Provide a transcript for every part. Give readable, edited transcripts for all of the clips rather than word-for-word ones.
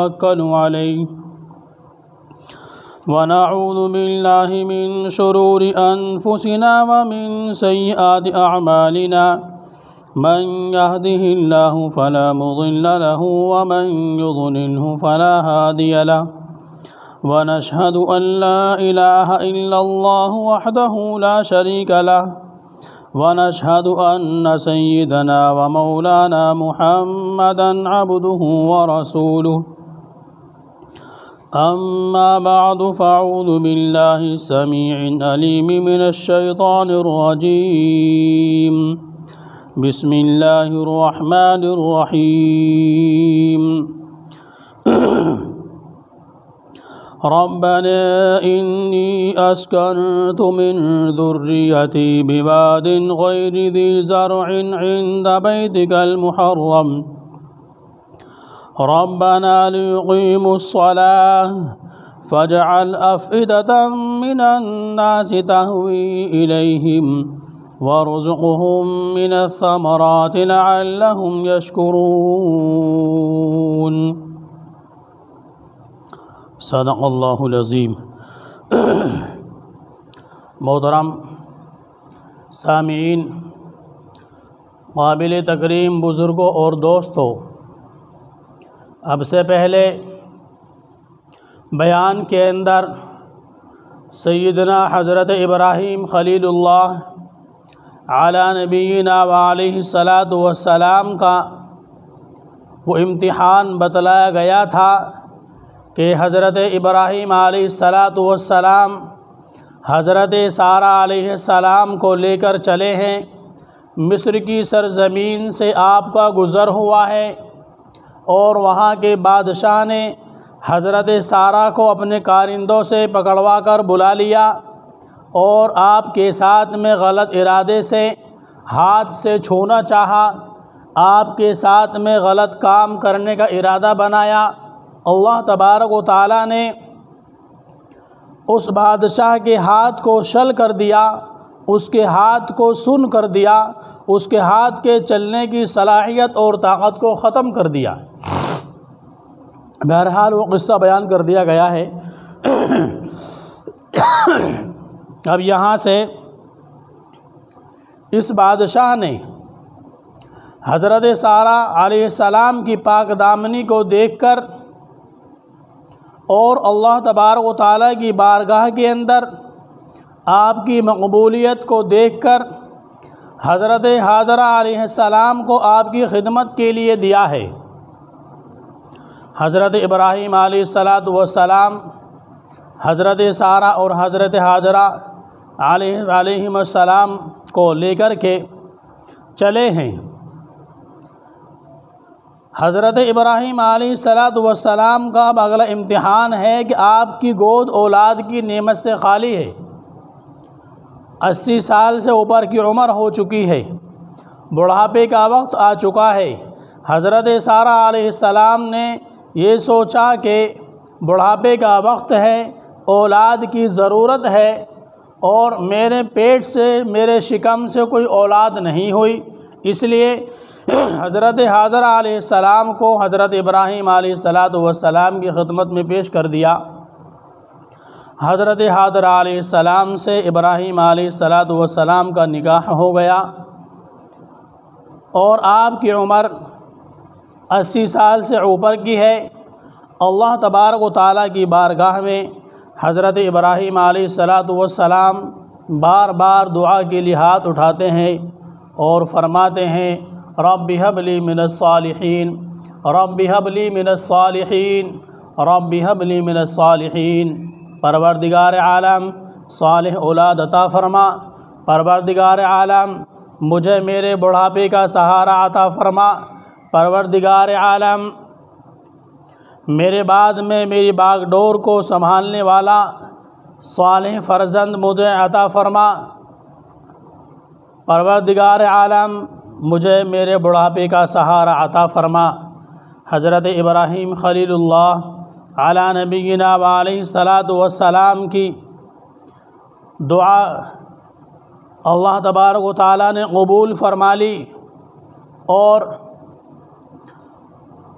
توكلوا عليه ونعوذ بالله من شرور أنفسنا ومن سيئات أعمالنا من يهده الله فلا مضل له ومن يضلله فلا هادي له ونشهد أن لا إله إلا الله وحده لا شريك له ونشهد أن سيدنا ومولانا محمدا عبده ورسوله أما بعد فأعوذ بالله السميع العليم من الشيطان الرجيم بسم الله الرحمن الرحيم ربنا إني أسكنت من ذريتي بواد غير ذي زرع عند بيتك المحرم ربنا ليقيموا الصلاة فاجعل أفئدة من الناس تهوي إليهم وارزقهم من الثمرات لعلهم يشكرون صدق اللہ العظیم۔ محترم سامعین، قابل تکریم بزرگوں اور دوستوں، اب سے پہلے بیان کے اندر سیدنا حضرت ابراہیم خلیل اللہ علی نبینا وعلیہ الصلاۃ والسلام کا وہ امتحان بتلایا گیا تھا کہ حضرت ابراہیم علیہ السلام حضرت سارہ علیہ السلام کو لے کر چلے ہیں، مصر کی سرزمین سے آپ کا گزر ہوا ہے، اور وہاں کے بادشاہ نے حضرت سارہ کو اپنے کارندوں سے پکڑوا کر بلا لیا اور آپ کے ساتھ میں غلط ارادے سے ہاتھ سے چھونا چاہا، آپ کے ساتھ میں غلط کام کرنے کا ارادہ بنایا۔ اللہ تبارک و تعالیٰ نے اس بادشاہ کے ہاتھ کو شل کر دیا، اس کے ہاتھ کو سن کر دیا، اس کے ہاتھ کے چلنے کی صلاحیت اور طاقت کو ختم کر دیا۔ بہرحال وہ قصہ بیان کر دیا گیا ہے۔ اب یہاں سے اس بادشاہ نے حضرت سارہ علیہ السلام کی پاک دامنی کو دیکھ کر اور اللہ تبارک و تعالیٰ کی بارگاہ کے اندر آپ کی مقبولیت کو دیکھ کر حضرت ہاجرہ علیہ السلام کو آپ کی خدمت کے لیے دیا ہے۔ حضرت ابراہیم علیہ السلام حضرت سارہ اور حضرت ہاجرہ علیہ السلام کو لے کر کے چلے ہیں۔ حضرت ابراہیم علیہ السلام کا اب اگلا امتحان ہے کہ آپ کی گود اولاد کی نعمت سے خالی ہے، 80 سال سے اوپر کی عمر ہو چکی ہے، بڑھاپے کا وقت آ چکا ہے۔ حضرت سارہ علیہ السلام نے یہ سوچا کہ بڑھاپے کا وقت ہے، اولاد کی ضرورت ہے، اور میرے پیٹ سے میرے شکم سے کوئی اولاد نہیں ہوئی، اس لیے حضرت ہاجرہ علیہ السلام کو حضرت ابراہیم علیہ السلام کی خدمت میں پیش کر دیا۔ حضرت ہاجرہ علیہ السلام سے ابراہیم علیہ السلام کا نکاح ہو گیا، اور آپ کی عمر 80 سال سے اوپر کی ہے۔ اللہ تبارک و تعالیٰ کی بارگاہ میں حضرت ابراہیم علیہ السلام بار بار دعا کے لیے ہاتھ اٹھاتے ہیں اور فرماتے ہیں رب هب لي من الصالحین، رب هب لي من الصالحین، رب هب لي من الصالحین۔ پروردگار عالم صالح اولاد عطا فرما، پروردگار عالم مجھے میرے بڑھاپے کا سہارا عطا فرما، پروردگار عالم میرے بعد میں میری باغ ڈور کو سنبھالنے والا صالح فرزند مجھے عطا فرما، پروردگار عالم مجھے میرے بڑھاپے کا سہارا عطا فرما۔ حضرت ابراہیم خلیل اللہ علی نبینا علیہ السلام کی دعا اللہ تبارک و تعالیٰ نے قبول فرما لی، اور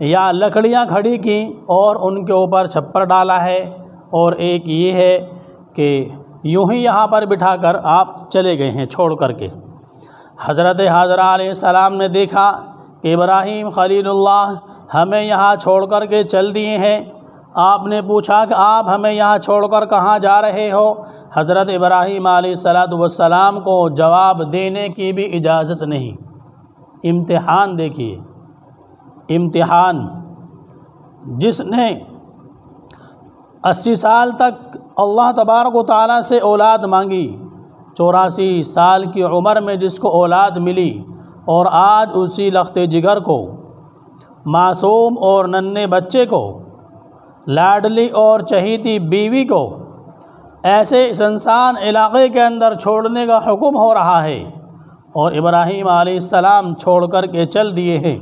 یا لکڑیاں کھڑی کیں اور ان کے اوپر چھپر ڈالا ہے، اور ایک یہ ہے کہ یوں ہی یہاں پر بٹھا کر آپ چلے گئے ہیں چھوڑ کر کے۔ حضرت حاجرہ علیہ السلام نے دیکھا کہ ابراہیم خلیل اللہ ہمیں یہاں چھوڑ کر کے چل دیے ہیں۔ آپ نے پوچھا کہ آپ ہمیں یہاں چھوڑ کر کہاں جا رہے ہو؟ حضرت ابراہیم علیہ السلام کو جواب دینے کی بھی اجازت نہیں۔ امتحان دیکھیے، امتحان۔ جس نے 80 سال تک اللہ تبارک و تعالیٰ سے اولاد مانگی، 84 سال کی عمر میں جس کو اولاد ملی، اور آج اسی لخت جگر کو، معصوم اور ننھے بچے کو، لاڈلی اور چہیتی بیوی کو ایسے سنسان علاقے کے اندر چھوڑنے کا حکم ہو رہا ہے، اور ابراہیم علیہ السلام چھوڑ کر کے چل دیے ہیں۔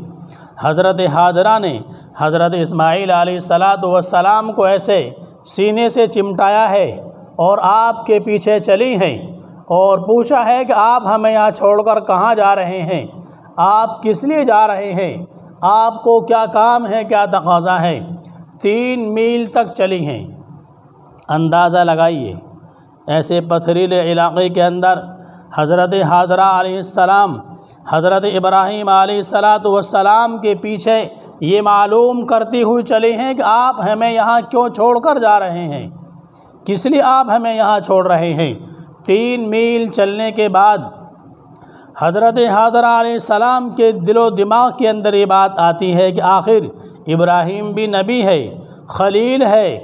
حضرت حاجرہ نے حضرت اسماعیل علیہ السلام کو ایسے سینے سے چمٹایا ہے اور آپ کے پیچھے چلی ہیں، اور پوچھا ہے کہ آپ ہمیں یہاں چھوڑ کر کہاں جا رہے ہیں؟ آپ کس لیے جا رہے ہیں؟ آپ کو کیا کام ہے، کیا تقاضا ہے؟ 3 میل تک چلی ہیں۔ اندازہ لگائیے، ایسے پتھریلے علاقے کے اندر حضرت حاجرہ علیہ السلام حضرت ابراہیم علیہ السلام کے پیچھے یہ معلوم کرتی ہوئی چلی ہیں کہ آپ ہمیں یہاں کیوں چھوڑ کر جا رہے ہیں، کس لیے آپ ہمیں یہاں چھوڑ رہے ہیں۔ 3 میل چلنے کے بعد حضرت حاجرہ علیہ السلام کے دل و دماغ کے اندر یہ بات آتی ہے کہ آخر ابراہیم بھی نبی ہے، خلیل ہے،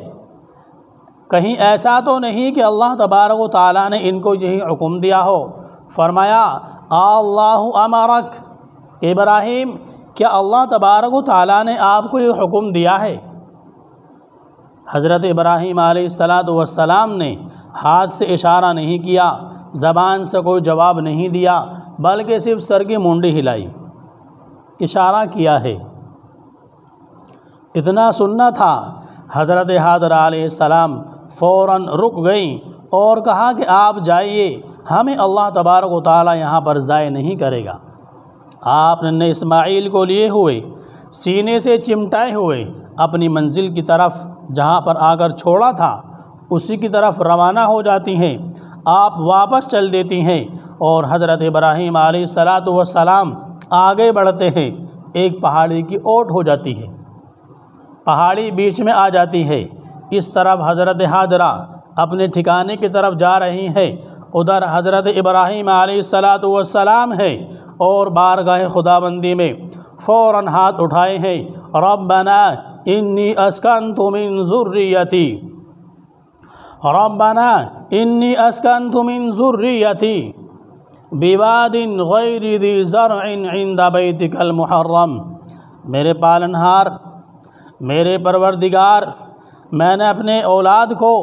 کہیں ایسا تو نہیں کہ اللہ تبارک و تعالیٰ نے ان کو یہی حکم دیا ہو۔ فرمایا اللہ امرک، ابراہیم کیا اللہ تبارک و تعالیٰ نے آپ کو یہ حکم دیا ہے؟ حضرت ابراہیم علیہ السلام نے ہاتھ سے اشارہ نہیں کیا، زبان سے کوئی جواب نہیں دیا، بلکہ صرف سر کی مونڈی ہلائی، اشارہ کیا ہے۔ اتنا سننا تھا، حضرت حاجرہ علیہ السلام فوراً رک گئیں اور کہا کہ آپ جائیے، ہمیں اللہ تبارک و تعالیٰ یہاں پر ضائع نہیں کرے گا۔ آپ نے اسماعیل کو لیے ہوئے، سینے سے چمٹائے ہوئے اپنی منزل کی طرف، جہاں پر آ کر چھوڑا تھا اسی کی طرف روانہ ہو جاتی ہیں۔ آپ واپس چل دیتی ہیں اور حضرت ابراہیم علیہ السلام آگے بڑھتے ہیں۔ ایک پہاڑی کی اوٹ ہو جاتی ہے، پہاڑی بیچ میں آ جاتی ہے۔ اس طرف حضرت حاجرہ اپنے ٹھکانے کی طرف جا رہی ہیں، ادھر حضرت ابراہیم علیہ السلام ہے، اور بارگاہ خداوندی میں فوراً ہاتھ اٹھائے ہیں، ربنا انی اسکنت من ذریتی، ربنا انی اسکنت من ذریتی بواد غیر ذی زرع عند بیتک المحرم۔ میرے پالنہار، میرے پروردگار، میں نے اپنے اولاد کو،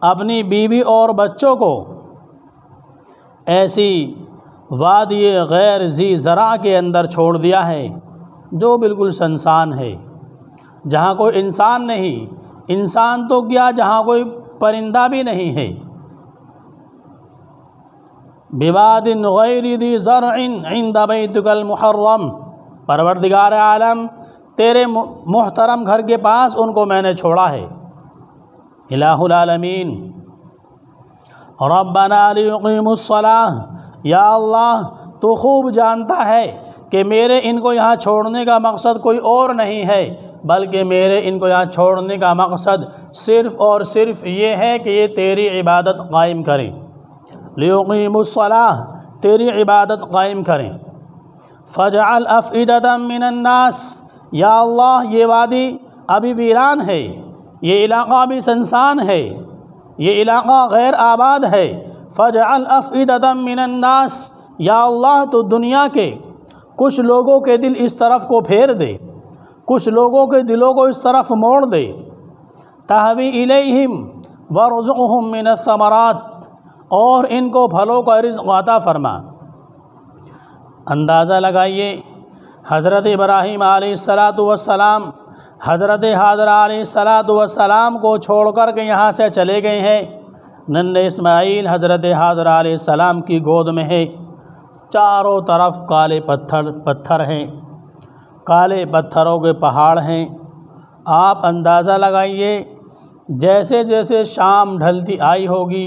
اپنی بیوی اور بچوں کو ایسی وادی غیر ذی زرع کے اندر چھوڑ دیا ہے جو بالکل سنسان ہے، جہاں کوئی انسان نہیں، انسان تو کیا جہاں کوئی پرندہ بھی نہیں ہے۔ بواد غیر ذی زرع عند بیتک المحرم، پروردگار عالم تیرے محترم گھر کے پاس ان کو میں نے چھوڑا ہے۔ الہ العالمین، ربنا لیقیموا الصلاۃ، یا اللہ تو خوب جانتا ہے کہ میرے ان کو یہاں چھوڑنے کا مقصد کوئی اور نہیں ہے، بلکہ میرے ان کو یہاں چھوڑنے کا مقصد صرف اور صرف یہ ہے کہ یہ تیری عبادت قائم کریں، لیقیموا الصلاۃ، تیری عبادت قائم کریں۔ فاجعل افئدۃ من الناس، یا اللہ یہ وادی ابھی ویران ہے، یہ علاقہ بھی سنسان ہے، یہ علاقہ غیر آباد ہے۔ فاجعل افئدۃ من الناس، یا اللہ تو دنیا کے کچھ لوگوں کے دل اس طرف کو پھیر دے، کچھ لوگوں کے دلوں کو اس طرف موڑ دے۔ تہوی الیہم وارزقہم من الثمرات، اور ان کو پھلوں کا رزق عطا فرما۔ اندازہ لگائیے، حضرت ابراہیم علیہ السلام حضرت حاجرہ علیہ السلام کو چھوڑ کر کے یہاں سے چلے گئے ہیں۔ ننھے اسماعیل حضرت حاجرہ علیہ السلام کی گود میں ہے، چاروں طرف کالے پتھر ہیں، کالے پتھروں کے پہاڑ ہیں۔ آپ اندازہ لگائیے جیسے جیسے شام ڈھلتی آئی ہوگی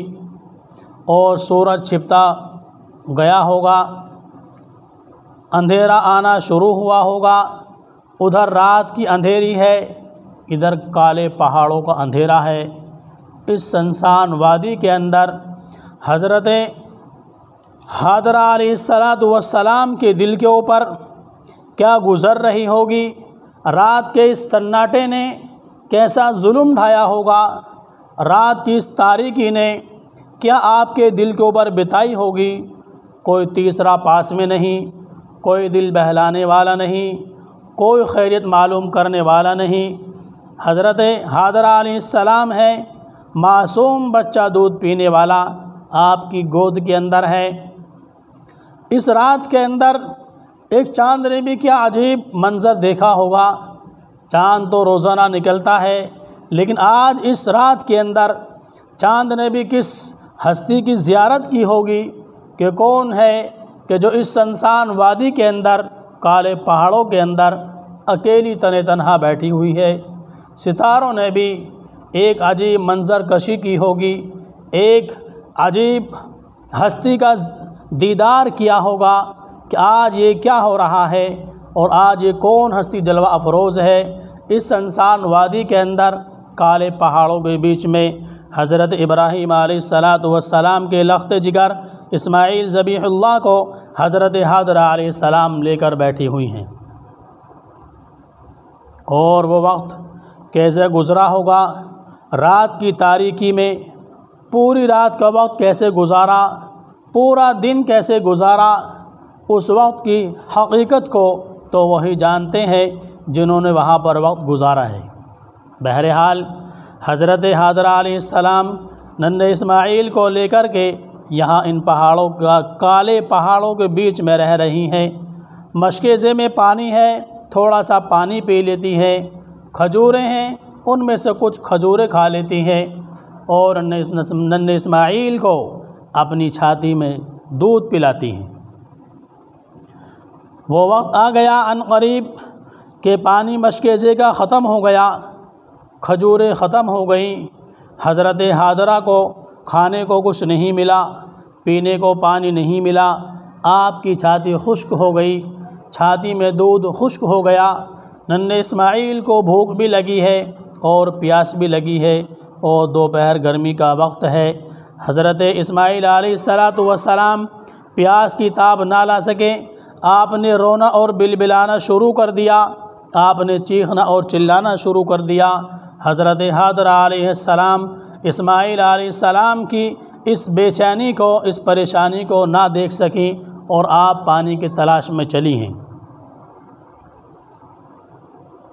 اور سورج چھپتا گیا ہوگا، اندھیرا آنا شروع ہوا ہوگا، ادھر رات کی اندھیری ہے، ادھر کالے پہاڑوں کا اندھیرا ہے۔ اس سنسان وادی کے اندر حضرت حاضرہ علیہ السلام کے دل کے اوپر کیا گزر رہی ہوگی، رات کے اس سناٹے نے کیسا ظلم ڈھایا ہوگا، رات کی اس تاریکی نے کیا آپ کے دل کے اوپر بتائی ہوگی۔ کوئی تیسرا پاس میں نہیں، کوئی دل بہلانے والا نہیں، کوئی خیریت معلوم کرنے والا نہیں۔ حضرت حاضرہ علیہ السلام ہے، معصوم بچہ دودھ پینے والا آپ کی گود کے اندر ہے۔ اس رات کے اندر ایک چاند نے بھی کیا عجیب منظر دیکھا ہوگا۔ چاند تو روزانہ نکلتا ہے، لیکن آج اس رات کے اندر چاند نے بھی کس ہستی کی زیارت کی ہوگی کہ کون ہے کہ جو اس سنسان وادی کے اندر کالے پہاڑوں کے اندر اکیلی تنہا بیٹھی ہوئی ہے۔ ستاروں نے بھی ایک عجیب منظر کشی کی ہوگی، ایک عجیب ہستی کا دیدار کیا ہوگا کہ آج یہ کیا ہو رہا ہے اور آج یہ کون ہستی جلوہ افروز ہے۔ اس سنسان وادی کے اندر کالے پہاڑوں کے بیچ میں حضرت ابراہیم علیہ السلام کے لخت جگر اسماعیل ذبیح اللہ کو حضرت حاضرہ علیہ السلام لے کر بیٹھی ہوئی ہیں، اور وہ وقت کیسے گزرا ہوگا، رات کی تاریکی میں پوری رات کا وقت کیسے گزارا، پورا دن کیسے گزارا، اس وقت کی حقیقت کو تو وہی جانتے ہیں جنہوں نے وہاں پر وقت گزارا ہے۔ بہرحال حضرت حاضرہ علیہ السلام ننھے اسماعیل کو لے کر کے یہاں ان پہاڑوں کا کالے پہاڑوں کے بیچ میں رہ رہی ہیں۔ مشکیزے میں پانی ہے، تھوڑا سا پانی پی لیتی ہیں، کھجوریں ہیں، ان میں سے کچھ کھجوریں کھا لیتی ہیں، اور ننھے اسماعیل کو اپنی چھاتی میں دودھ پلاتی ہیں۔ وہ وقت آ گیا عن قریب کہ پانی مشکیزے کا ختم ہو گیا، کھجوریں ختم ہو گئیں، حضرت حاضرہ کو کھانے کو کچھ نہیں ملا، پینے کو پانی نہیں ملا، آپ کی چھاتی خشک ہو گئی، چھاتی میں دودھ خشک ہو گیا۔ ننھے اسماعیل کو بھوک بھی لگی ہے اور پیاس بھی لگی ہے، اور دوپہر گرمی کا وقت ہے۔ حضرت اسماعیل علیہ السلام پیاس کی تاب نہ لا سکے، آپ نے رونا اور بلبلانا شروع کر دیا، آپ نے چیخنا اور چلانا شروع کر دیا۔ حضرت حاضرہ علیہ السلام اسماعیل علیہ السلام کی اس بے چینی کو، اس پریشانی کو نہ دیکھ سکیں، اور آپ پانی کی تلاش میں چلی ہیں۔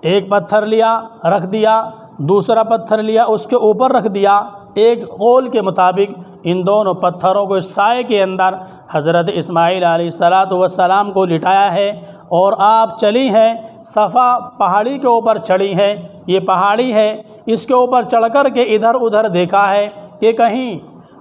ایک پتھر لیا رکھ دیا، دوسرا پتھر لیا اس کے اوپر رکھ دیا، ایک قول کے مطابق ان دونوں پتھروں کو سائے کے اندر حضرت اسماعیل علیہ السلام کو لٹایا ہے، اور آپ چلی ہیں، صفا پہاڑی کے اوپر چڑھی ہیں۔ یہ پہاڑی ہے، اس کے اوپر چڑھ کر کے ادھر ادھر دیکھا ہے کہ کہیں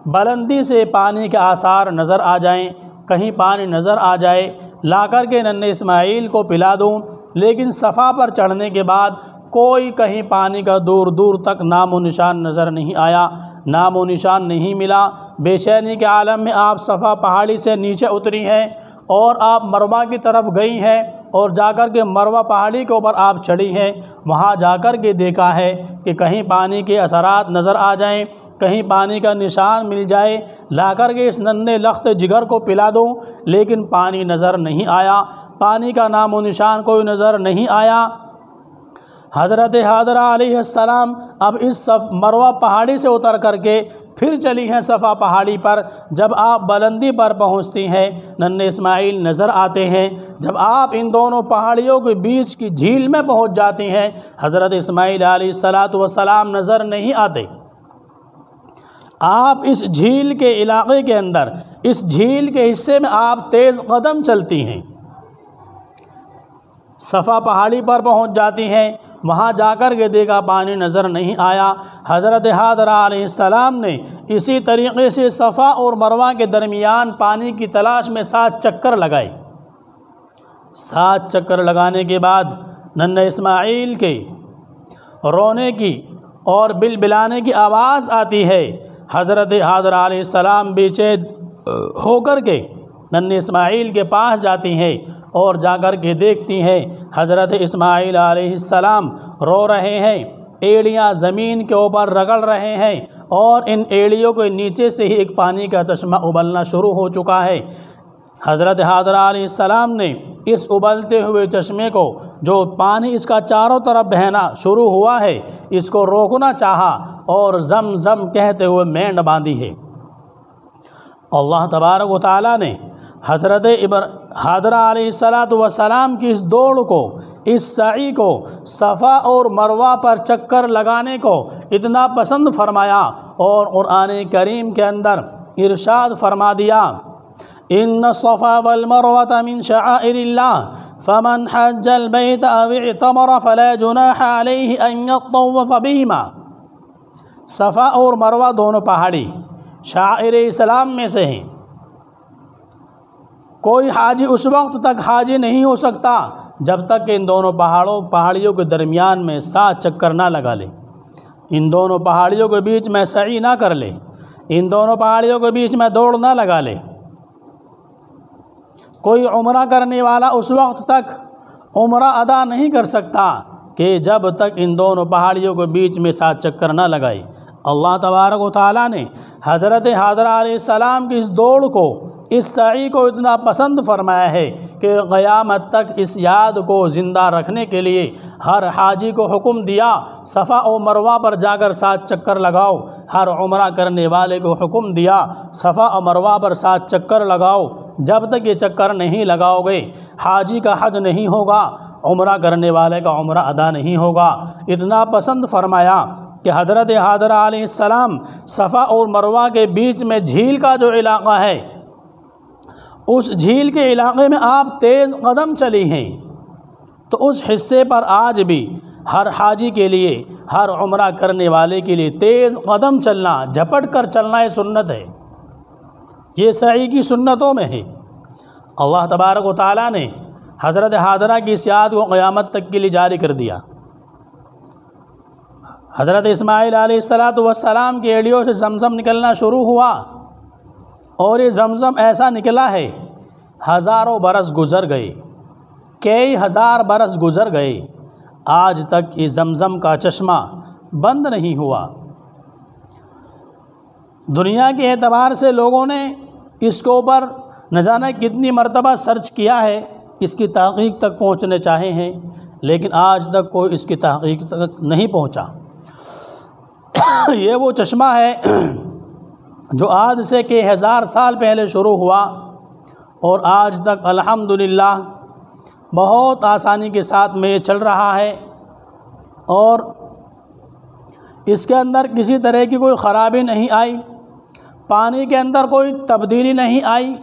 بلندی سے پانی کے آثار نظر آ جائیں، کہیں پانی نظر آ جائے، لا کر کے ننھے اسماعیل کو پلا دوں، لیکن صفا پر چڑھنے کے بعد کوئی کہیں پانی کا دور دور تک نام و نشان نظر نہیں آیا، نام و نشان نہیں ملا۔ بے چینی کے عالم میں آپ صفا پہاڑی سے نیچے اتری ہیں، اور آپ مروہ کی طرف گئی ہیں، اور جا کر کے مروہ پہاڑی کے اوپر آپ چڑھی ہیں۔ وہاں جا کر کے دیکھا ہے کہ کہیں پانی کے اثرات نظر آ جائیں، کہیں پانی کا نشان مل جائے، لا کر کے اس ننھے لخت جگر کو پلا دوں، لیکن پانی نظر نہیں آیا، پانی کا نام و نشان کوئی نظر نہیں آیا۔ حضرت حاضرہ علیہ السلام اب اس مروہ پہاڑی سے اتر کر کے پھر چلی ہیں صفا پہاڑی پر۔ جب آپ بلندی پر پہنچتی ہیں، ننھے اسماعیل نظر آتے ہیں۔ جب آپ ان دونوں پہاڑیوں کے بیچ کی جھیل میں پہنچ جاتی ہیں، حضرت اسماعیل علیہ السلام نظر نہیں آتے۔ آپ اس جھیل کے علاقے کے اندر، اس جھیل کے حصے میں آپ تیز قدم چلتی ہیں، صفا پہاڑی پر پہنچ جاتی ہیں۔ وہاں جا کر کے دیکھا پانی نظر نہیں آیا۔ حضرت حاضرہ علیہ السلام نے اسی طریقے سے صفا اور مروہ کے درمیان پانی کی تلاش میں 7 چکر لگائے۔ 7 چکر لگانے کے بعد ننھے اسماعیل کے رونے کی اور بلبلانے کی آواز آتی ہے۔ حضرت حاضرہ علیہ السلام بے چین ہو کر کے ننھے اسماعیل کے پاس جاتی ہیں اور جا کر کے دیکھتی ہیں حضرت اسماعیل علیہ السلام رو رہے ہیں، ایڑیاں زمین کے اوپر رگڑ رہے ہیں اور ان ایڑیوں کے نیچے سے ہی ایک پانی کا چشمہ ابلنا شروع ہو چکا ہے۔ حضرت حاضرہ علیہ السلام نے اس ابلتے ہوئے چشمے کو، جو پانی اس کا چاروں طرف بہنا شروع ہوا ہے، اس کو روکنا چاہا اور زم زم کہتے ہوئے مینڈ باندھی ہے۔ اللہ تبارک و تعالیٰ نے حضرت حاضرہ علیہ السلام کی اس دوڑ کو، اس سعی کو، صفا اور مروہ پر چکر لگانے کو اتنا پسند فرمایا اور قرآن کریم کے اندر ارشاد فرما دیا، ان الصفا والمروة من شعائر اللہ فمن حج البیت او اعتمر فلا جناح علیہ ان یطوف بہما۔ صفا اور مروہ دونوں پہاڑی شعائر اسلام میں سے ہیں۔ کوئی حاجی اس وقت تک حاجی نہیں ہو سکتا جب تک کہ ان دونوں پہاڑیوں کے درمیان میں 7 چکر نہ لگا لے، ان دونوں پہاڑیوں کے بیچ میں سعی نہ کر لے، ان دونوں پہاڑیوں کے بیچ میں دوڑ نہ لگا لے۔ کوئی عمرہ کرنے والا اس وقت تک عمرہ ادا نہیں کر سکتا کہ جب تک ان دونوں پہاڑیوں کے بیچ میں 7 چکر نہ لگائے۔ اللہ تبارک و تعالیٰ نے حضرت حاضرہ علیہ السلام کی اس دوڑ کو، اس سعی کو اتنا پسند فرمایا ہے کہ قیامت تک اس یاد کو زندہ رکھنے کے لیے ہر حاجی کو حکم دیا، صفا و مروہ پر جا کر 7 چکر لگاؤ۔ ہر عمرہ کرنے والے کو حکم دیا، صفا و مروہ پر 7 چکر لگاؤ۔ جب تک یہ چکر نہیں لگاؤ گے، حاجی کا حج نہیں ہوگا، عمرہ کرنے والے کا عمرہ ادا نہیں ہوگا۔ اتنا پسند فرمایا کہ حضرت حاضرہ علیہ السلام صفا اور مروہ کے بیچ میں جھیل کا جو علاقہ ہے، اس جھیل کے علاقے میں آپ تیز قدم چلی ہیں، تو اس حصے پر آج بھی ہر حاجی کے لیے، ہر عمرہ کرنے والے کے لیے تیز قدم چلنا، جھپٹ کر چلنا یہ سنت ہے، یہ سعی کی سنتوں میں ہے۔ اللہ تبارک و تعالیٰ نے حضرت حاضرہ کی اس یاد کو قیامت تک کے لیے جاری کر دیا۔ حضرت اسماعیل علیہ السلام کی ایڑیوں سے زمزم نکلنا شروع ہوا اور یہ زمزم ایسا نکلا ہے، ہزاروں برس گزر گئے، کئی ہزار برس گزر گئے، آج تک یہ زمزم کا چشمہ بند نہیں ہوا۔ دنیا کے اعتبار سے لوگوں نے اس کے اوپر نہ جانے کتنی مرتبہ سرچ کیا ہے، اس کی تحقیق تک پہنچنے چاہے ہیں، لیکن آج تک کوئی اس کی تحقیق تک نہیں پہنچا۔ یہ وہ چشمہ ہے جو آج سے کئی ہزار سال پہلے شروع ہوا اور آج تک الحمدللہ بہت آسانی کے ساتھ میں یہ چل رہا ہے، اور اس کے اندر کسی طرح کی کوئی خرابی نہیں آئی، پانی کے اندر کوئی تبدیلی نہیں آئی،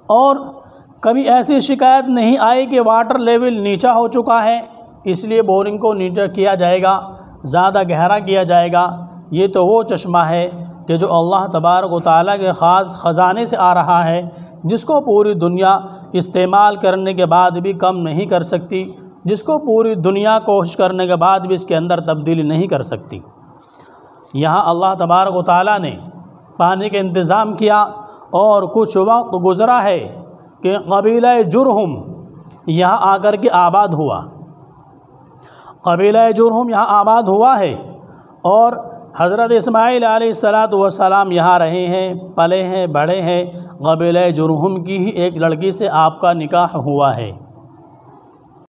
اور کبھی ایسی شکایت نہیں آئی کہ واٹر لیول نیچا ہو چکا ہے اس لیے بورنگ کو نیچا کیا جائے گا، زیادہ گہرا کیا جائے گا۔ یہ تو وہ چشمہ ہے کہ جو اللہ تبارک و تعالیٰ کے خاص خزانے سے آ رہا ہے، جس کو پوری دنیا استعمال کرنے کے بعد بھی کم نہیں کر سکتی، جس کو پوری دنیا کوشش کرنے کے بعد بھی اس کے اندر تبدیلی نہیں کر سکتی۔ یہاں اللہ تبارک و تعالیٰ نے پانی کا انتظام کیا، اور کچھ وقت گزرا ہے کہ قبیلہ جرہم یہاں آ کر کے آباد ہوا، قبیلہ جرہم یہاں آباد ہوا ہے، اور حضرت اسماعیل علیہ السلام یہاں رہے ہیں، پلے ہیں، بڑھے ہیں۔ قبیلہ جرہم کی ہی ایک لڑکی سے آپ کا نکاح ہوا ہے۔